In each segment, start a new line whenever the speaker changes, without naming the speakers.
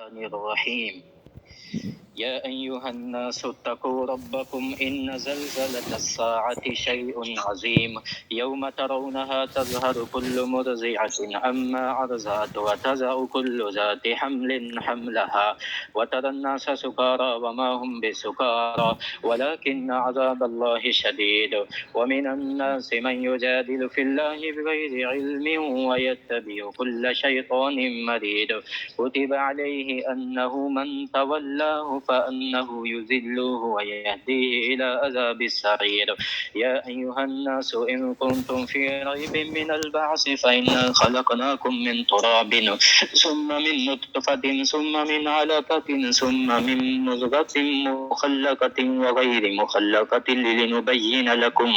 الرحمن الرحيم. يا أيها الناس اتقوا ربكم إن زلزلة الساعة شيء عظيم يوم ترونها تظهر كل مرضعة عما أرضعت وتضع كل ذات حمل حملها وترى الناس سكارى وما هم بسكارى ولكن عذاب الله شديد. ومن الناس من يجادل في الله بغير علم ويتبع كل شيطان مريد كتب عليه أنه من تولاه فأنه يذله ويهديه إلى عذاب السعير. يا أيها الناس إن كنتم في ريب من البعث فإنا خلقناكم من تراب ثم من نطفة ثم من علقة ثم من مضغة مخلقة وغير مخلقة لنبين لكم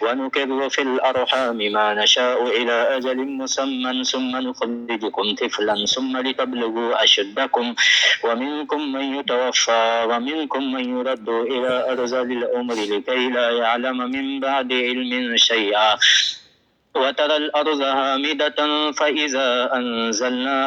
ونكر في الأرحام ما نشاء إلى أجل مسمى ثم نخرجكم طفلا ثم لتبلغوا أشدكم ومنكم من يتوفى ومنكم من يرد إلى أرذل الأمر لكي لا يعلم من بعد علم شيئا وترى الأرض هامدة فإذا أنزلنا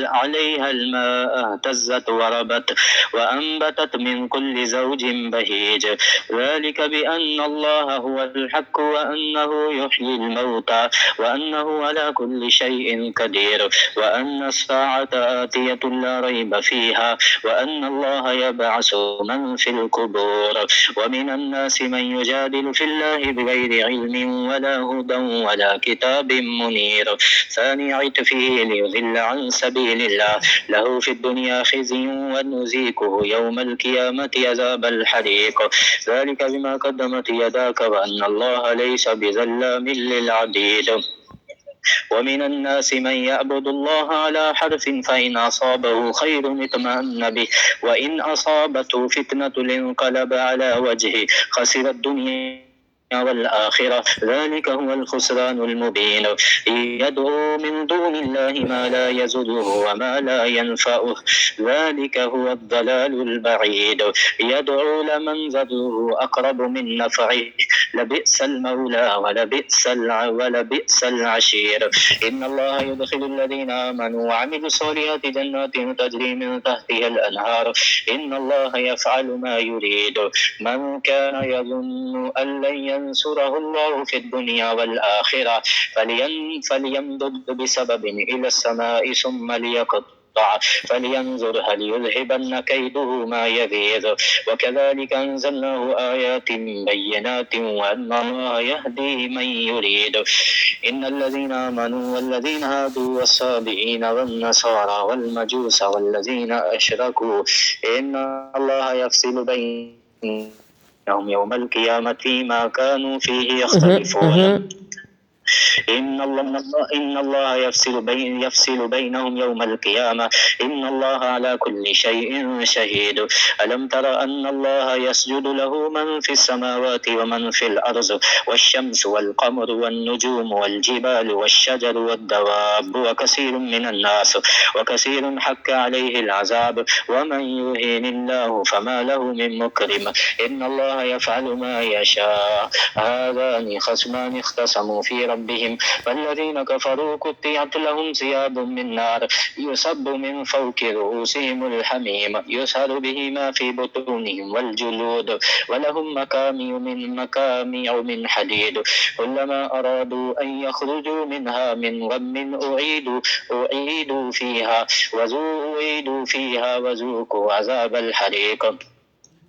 عليها الماء اهتزت وربت وأنبتت من كل زوج بهيج ذلك بأن الله هو الحق وأنه يحيي الموتى وأنه على كل شيء قدير وأن الساعة آتية لا ريب فيها وأن الله يبعث من في القبور. ومن الناس من يجادل في الله بغير علم ولا هدى ولا كتاب منير ثاني عطفه ليضل عن سبيل الله له في الدنيا خزي ونذيقه يوم القيامة عذاب الحريق ذلك بما قدمت يداك وأن الله ليس بظلام للعبيد. ومن الناس من يعبد الله على حرف فإن أصابه خير اطمأن به وإن أصابته فتنة انقلب على وجهه خسر الدنيا والآخرة ذلك هو الخسران المبين. يدعو من دون الله ما لا يزره وما لا ينفعه ذلك هو الضلال البعيد. يدعو لمن ذره أقرب من نفعه لبئس المولى ولبئس العشير. إن الله يدخل الذين آمنوا وعملوا الصالحات جنات تجري من تحتها الأنهار إن الله يفعل ما يريد. من كان يظن أن لن ينصره الله في الدنيا والآخرة فليمدد بسبب إلى السماء ثم ليقطع فلينظر هل يذهبن كيده ما يغيظ وكذلك أنزلناه آيات بينات وأن الله يهدي من يريد. إن الذين آمنوا والذين هادوا والصابئين والنصارى والمجوس والذين أشركوا إن الله يفصل بينهم يوم القيامة فيما كانوا فيه يختلفون. إن الله يفصل بينهم يوم القيامة إن الله على كل شيء شهيد. ألم تر أن الله يسجد له من في السماوات ومن في الأرض والشمس والقمر والنجوم والجبال والشجر والدواب وكثير من الناس وكثير حق عليه العذاب ومن يهين الله فما له من مكرم إن الله يفعل ما يشاء. هذان خصمان اختصموا في ربهم فالذين كفروا قطعت لهم ثياب من نار يصب من فوق رؤوسهم الحميم يسهر به ما في بطونهم والجلود ولهم مقامع من حديد كلما أرادوا أن يخرجوا منها من غم أعيدوا فيها وذوقوا عذاب الحريق.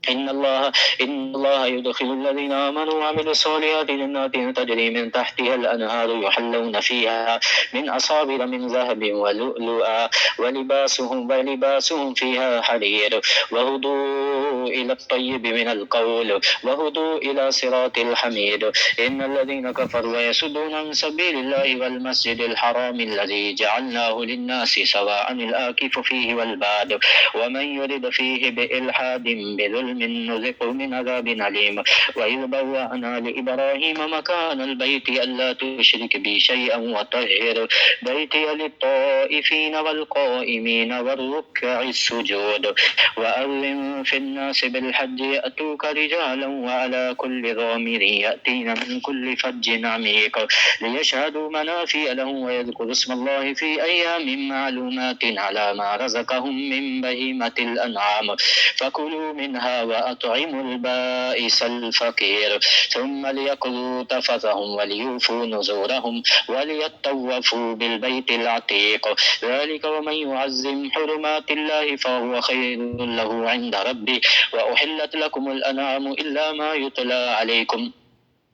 إن الله يدخل الذين آمنوا وعملوا الصالحات جنات تجري من تحتها الأنهار يحلون فيها من أساور من ذهب ولؤلؤا ولباسهم فيها حرير وهدوا إلى الطيب من القول وهدوا إلى صراط الحميد. إن الذين كفروا ويصدون عن سبيل الله والمسجد الحرام الذي جعلناه للناس سواء الآكف فيه والباد ومن يرد فيه بإلحاد بظلم ظلم نذقه من عذاب أليم. وإذ بوأنا لإبراهيم مكان البيت ألا تشرك بي شيئا وطهر بيتي للطائفين والقائمين والركع السجود. وأذن في الناس بالحج يأتوك رجالا وعلى كل ضامر يأتين من كل فج عميق ليشهدوا منافع لهم ويذكروا اسم الله في أيام معلومات على ما رزقهم من بهيمة الأنعام فكلوا منها وأطعموا البائس الفقير ثم ليقضوا تفثهم وليوفوا نذورهم وليطوفوا بالبيت العتيق. ذلك ومن يعظم حرمات الله فهو خير له عند ربه. وأحلت لكم الأنعام إلا ما يتلى عليكم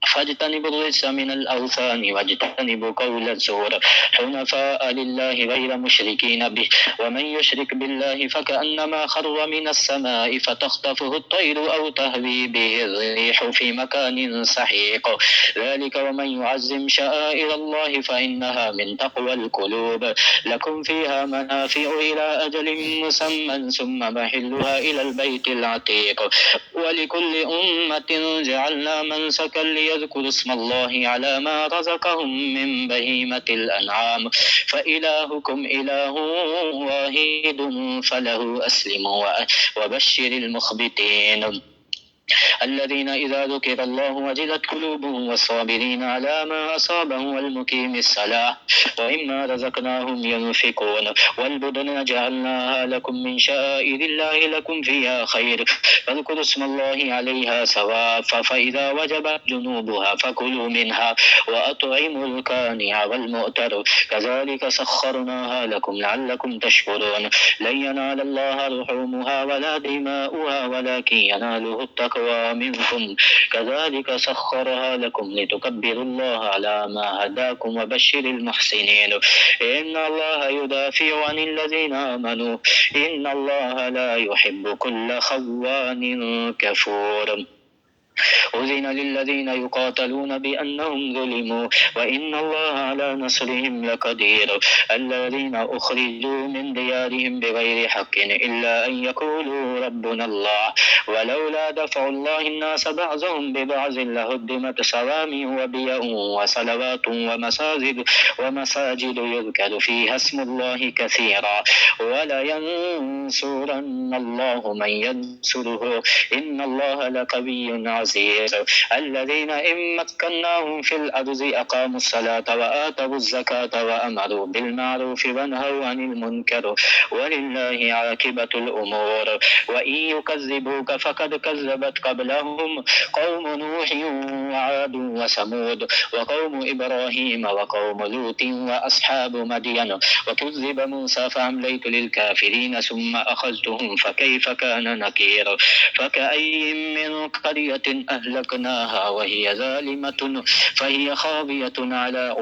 فاجتنبوا الرجس من الأوثان واجتنبوا قول الزور حنفاء لله غير مشركين به. ومن يشرك بالله فكأنما خر من السماء فتخطفه الطير أو تهوي به الريح في مكان سحيق. ذلك ومن يعظم شعائر الله فإنها من تقوى القلوب. لكم فيها منافع إلى أجل مسمى ثم محلها إلى البيت العتيق. ولكل أمة جعلنا منسكا ليذكروا اسم الله على ما رزقهم من بهيمة الأنعام فإلهكم إله واحد فله أسلموا وبشر المخبتين الذين إذا ذكر الله وجلت قلوبهم والصابرين على ما أصابهم والمقيم الصلاة ومما رزقناهم ينفقون. والبدن جعلناها لكم من شعائر الله لكم فيها خير فاذكروا اسم الله عليها سواف فإذا وجبت جنوبها فكلوا منها وأطعموا القانع والمؤتر كذلك سخرناها لكم لعلكم تشكرون. لن ينال الله لحومها ولا دماؤها ولكن يناله التقوى منكم كذلك سخرها لكم لتكبروا الله على ما هداكم وبشر المحسنين. إن الله يدافع عن الذين آمنوا إن الله لا يحب كل خوان كفور. أذن للذين يقاتلون بأنهم ظلموا وإن الله على نصرهم لقدير. الذين أخرجوا من ديارهم بغير حق إلا أن يقولوا ربنا الله ولولا دفع الله الناس بعضهم ببعض لهدمت صوامع وبيع وصلوات ومساجد يذكر فيها اسم الله كثيرا ولينصرن الله من ينصره إن الله لقوي عزيز. الذين إن مكناهم في الأرض أقاموا الصلاة وآتوا الزكاة وأمروا بالمعروف ونهوا عن المنكر ولله عاقبة الأمور. وإن يكذبوك فقد كذبت قبلهم قوم نوح وعاد وثمود وقوم إبراهيم وقوم لوط وأصحاب مدين وكذب موسى فأمليت للكافرين ثم أخذتهم فكيف كان نكير. فكأي من قرية أهلكناها وهي ظالمة فهي خاوية على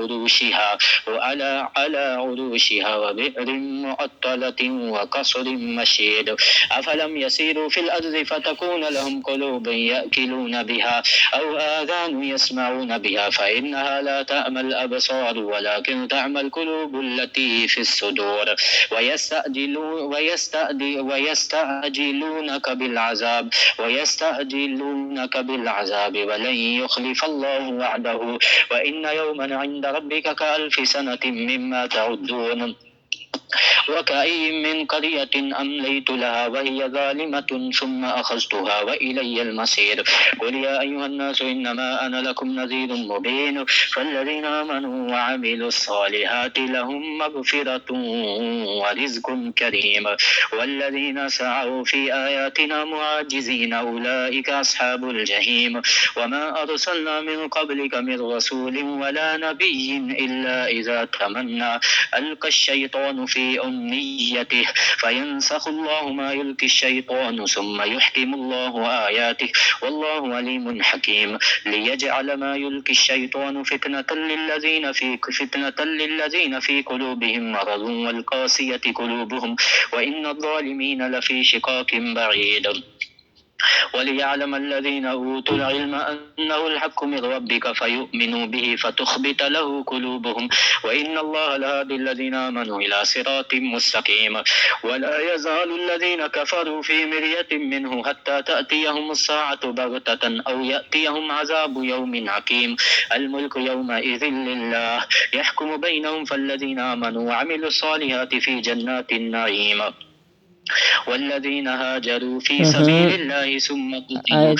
عروشها وبئر معطلة وقصر مشيد. أفلم يسيروا في الأرض فتكون لهم قلوب يأكلون بها أو آذان يسمعون بها فإنها لا تعمى الأبصار ولكن تعمى القلوب التي في الصدور. ويستعجلونك بالعذاب ولن يخلف الله وعده وإن يوما عند ربك كألف سنة مما تعدون. وكأي من قرية أمليت لها وهي ظالمة ثم أخذتها وإلي المصير. قل يا أيها الناس إنما أنا لكم نذير مبين فالذين آمنوا وعملوا الصالحات لهم مغفرة ورزق كريم والذين سعوا في آياتنا معاجزين أولئك أصحاب الجحيم. وما أرسلنا من قبلك من رسول ولا نبي إلا إذا تمنى ألقى الشيطان في أمنيته فينسخ الله ما يلقي الشيطان ثم يحكم الله آياته والله عليم حكيم. ليجعل ما يلقي الشيطان فتنة للذين في قلوبهم مرض والقاسية قلوبهم وإن الظالمين لفي شقاق بعيد. وليعلم الذين أوتوا العلم أنه الحق من ربك فيؤمنوا به فتخبت له قلوبهم وإن الله لهادي الذين آمنوا إلى صراط مستقيم. ولا يزال الذين كفروا في مرية منه حتى تأتيهم الساعة بغتة أو يأتيهم عذاب يوم عقيم. الملك يومئذ لله يحكم بينهم فالذين آمنوا وعملوا الصالحات في جنات النعيم والذين هاجروا في سبيل الله ثم قتلوا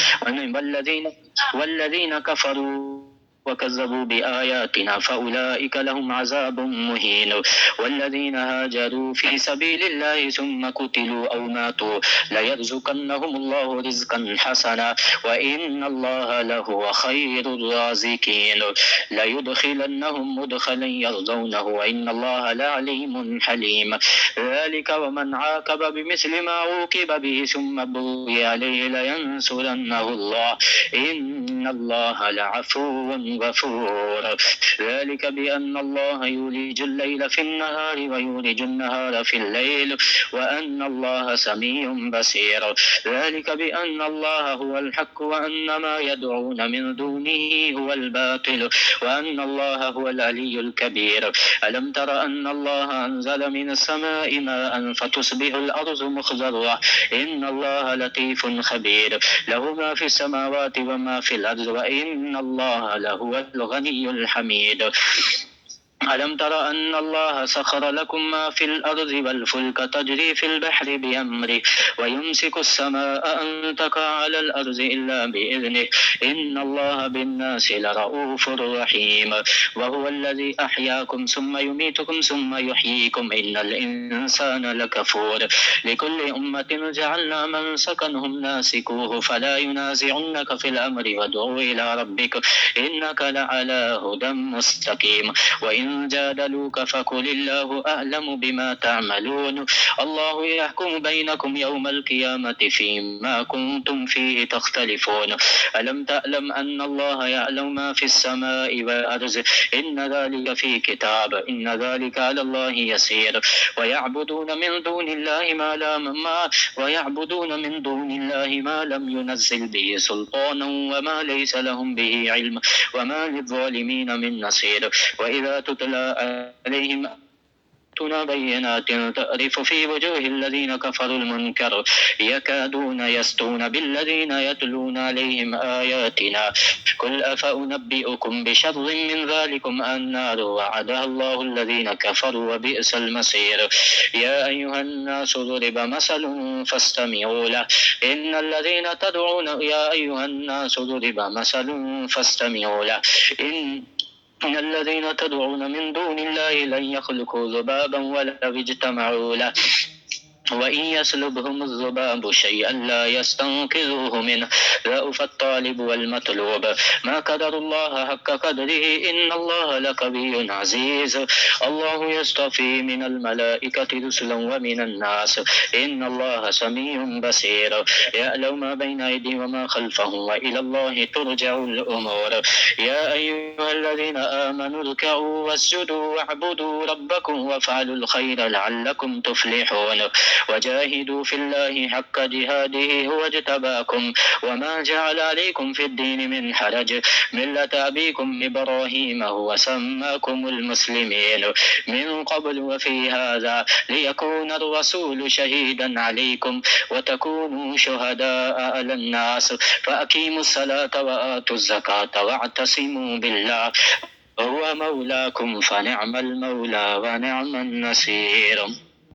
والذين كفروا وكذبوا بآياتنا فأولئك لهم عذاب مهين. والذين هاجروا في سبيل الله ثم قتلوا أو ماتوا ليرزقنهم الله رزقا حسنا وإن الله لهو خير الرازقين. ليدخلنهم مدخلا يرضونه وإن الله لعليم حليم. ذلك ومن عاقب بمثل ما عوقب به ثم بغي عليه لينصرنه الله إن الله لعفو غفور. ذلك بأن الله يولج الليل في النهار ويولج النهار في الليل وأن الله سميع بصير. ذلك بأن الله هو الحق وأن ما يدعون من دونه هو الباطل وأن الله هو العلي الكبير. ألم تر أن الله أنزل من السماء ماء فتصبح الأرض مخضرة إن الله لطيف خبير له ما في السماوات وما في الأرض وإن الله لهو الغني الحميد. ألم تر أن الله سخر لكم ما في الأرض والفلك تجري في البحر بأمره ويمسك السماء أن تقع على الأرض إلا بإذنه إن الله بالناس لرؤوف رحيم. وهو الذي أحياكم ثم يميتكم ثم يحييكم إن الإنسان لكفور. لكل أمة جعلنا منسكنهم ناسكوه فلا ينازعنك في الأمر وادع إلى ربك إنك لعلى هدى مستقيم. وإن جادلوك فقل الله أعلم بما تعملون الله يحكم بينكم يوم القيامة فيما كنتم فيه تختلفون. ألم تعلم أن الله يعلم ما في السماء والأرض إن ذلك في كتاب إن ذلك على الله يسير. ويعبدون من دون الله ما لم ينزل به سلطانا وما ليس لهم به علم وما للظالمين من نصير. وإذا تتلى عليهم بينات تعرف في وجوه الذين كفروا المنكر يكادون يسطون بالذين يتلون عليهم آياتنا قل أفأنبئكم بشر من ذلكم النار وعدها الله الذين كفروا وبئس المصير. يا أيها الناس ضرب مثل فاستمعوا له إن الذين تدعون يا أيها الناس ضرب مثل فاستمعوا له إن الذين تدعون من دون الله لن يخلقوا ذبابا ولو اجتمعوا له وإن يسلبهم الذباب شيئا لا يستنقذوه منه ضعف الطالب والمطلوب ما قدر الله حق قدره إن الله لقوي عزيز. الله يصطفي من الملائكة رسلا ومن الناس إن الله سميع بصير يعلم ما بين أيديهم وما خلفهم وإلى الله ترجع الأمور. يا أيها الذين آمنوا اركعوا واسجدوا واعبدوا ربكم وافعلوا الخير لعلكم تفلحون. وجاهدوا في الله حق جهاده هو اجتباكم وما جعل عليكم في الدين من حرج ملة أبيكم إبراهيم هو سماكم المسلمين من قبل وفي هذا ليكون الرسول شهيدا عليكم وتكونوا شهداء على الناس فأقيموا الصلاة وآتوا الزكاة واعتصموا بالله هو مولاكم فنعم المولى ونعم النصير.